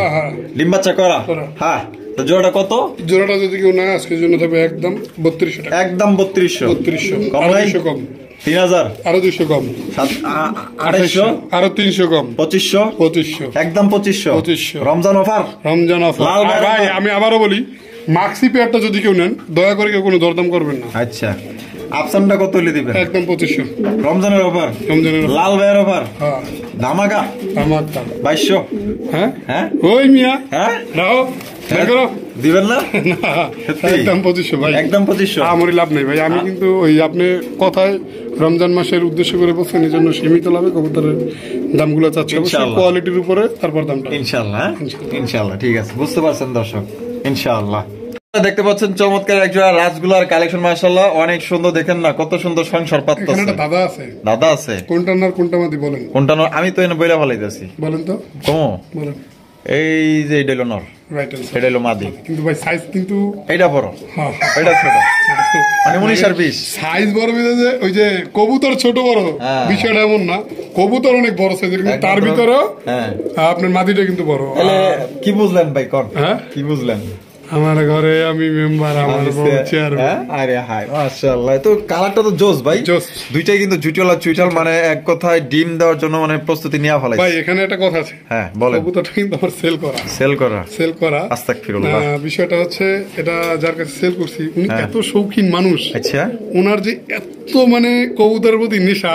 ডিম বাচ্চা করা। হ্যাঁ তো জোড়াটা কত?
জোড়াটা যদি কেউ না আজকের জন্য তবে একদম 3200 টাকা।
একদম 3200।
3200
কম
আরো
নাই?
200 কম।
3000
আরো 200 কম।
2800
আরো 300 কম।
2500
2500
একদম 2500 রমজান অফার।
রমজান অফার। ভাই আমি আবারও বলি মাক্সি পেয়ারটা যদি কেউ নেন দয়া করে কেউ কোনো দরদাম করবেন না।
আচ্ছা আফসানটা কত হলে দিবেন?
একদম 2500
রমজানের অফার।
রমজানের
লাল ভাইয়ের অফার।
হ্যাঁ
ধামাকা
আমারটা
2200।
হ্যাঁ
হ্যাঁ
ওই মিয়া
হ্যাঁ
নাও দেখো
দিবেন না?
একদম 2500 ভাই
একদম 2500।
আমারই লাভ নেই ভাই। আমি কিন্তু ওই আপনি কথায় রমজান মাসের উদ্দেশ্য করে বলছেন এই জন্য সীমিত লাভে কবুতরের দামগুলো চাচ্ছি কোয়ালিটির উপরে তারপর দামটা
ইনশাআল্লাহ। ইনশাআল্লাহ ঠিক আছে বুঝতে পারছেন দর্শক ইনশাআল্লাহ। দেখতে পাচ্ছেন চমৎকার একজোড়া রাজগুলার কালেকশন মাশাআল্লাহ অনেক সুন্দর। দেখেন না কত সুন্দর সংসার পাত্তা আছে।
দাদা আছে
দাদা আছে
কোনটা না কোনটা মাদি বলেন?
কোনটা নর? আমি তো এনে বইলা ভালাইতেছি
বলেন তো
কমো।
বলেন।
এই যে এটা হলো নর
রাইট
এটা হলো মাদি।
কিন্তু ভাই সাইজ কিন্তু
এইটা বড় এটা ছোট মানে 19 আর 20
সাইজ বড় যে ওই যে কবুতর ছোট বড় বিষয়টা এমন না। কবুতর অনেক বড় সাইজের কিন্তু তার ভিতরে আপনার মাদিটা কিন্তু বড়।
কি বুঝলেন ভাই কোন?
হ্যাঁ
কি বুঝলেন?
আমার ঘরে আমি মেম্বার আমার চেয়ারম্যান।
আরে হাই মাশাআল্লাহ। তো কালারটা তো জোস ভাই। দুইটাই কিন্তু জুটিওয়ালা চুইটাল মানে এক কথায় ডিম দেওয়ার জন্য মানে প্রস্তুতি নেওয়া ফেলাই।
ভাই এখানে একটা কথা আছে।
হ্যাঁ বলেন।
কবুতরটা কিন্তু আমার সেল করা
আস্তাগফিরুল্লাহ।
বিষয়টা হচ্ছে এটা যার কাছে সেল করছি উনি এত শৌখিন মানুষ।
আচ্ছা
ওনার যে এত মানে কবুতরের প্রতি নেশা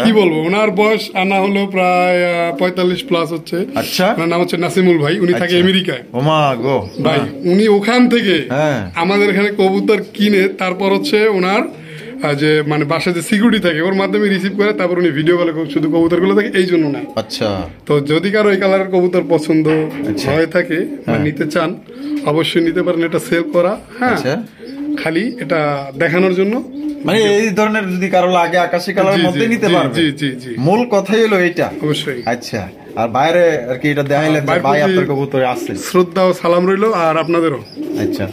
কি বলবো। ওনার বয়স আনা হলো প্রায় 45 প্লাস হচ্ছে।
আচ্ছা
ওনার নাম হচ্ছে নাসিমুল ভাই। উনি থাকে আমেরিকায়।
ওমা গো
ভাই উনি ওখান থেকে আমাদের এখানে কবুতর কিনে তারপর হচ্ছে ওনার যে মানে বাসায় যে সিকিউরিটি থাকে ওর মাধ্যমে রিসিভ করে তারপর উনি ভিডিও কলে শুধু কবুতর গুলো থাকে এই জন্য নেয়।
আচ্ছা
তো যদি কারো এই কালারের কবুতর পছন্দ হয়ে থাকে নিতে চান অবশ্যই নিতে পারেন। এটা সেল করা। হ্যাঁ খালি এটা দেখানোর জন্য
মানে এই ধরনের যদি কারো লাগে আকাশি কালারের মধ্যে নিতে পারবে।
জি জি জি
মূল কথাই হলো এইটা
অবশ্যই।
আচ্ছা আর বাইরে আর কি এটা দেখাইলেন ভাই আপনার কবুতরে আছে।
শ্রদ্ধা ও সালাম রইলো আর আপনাদেরও।
আচ্ছা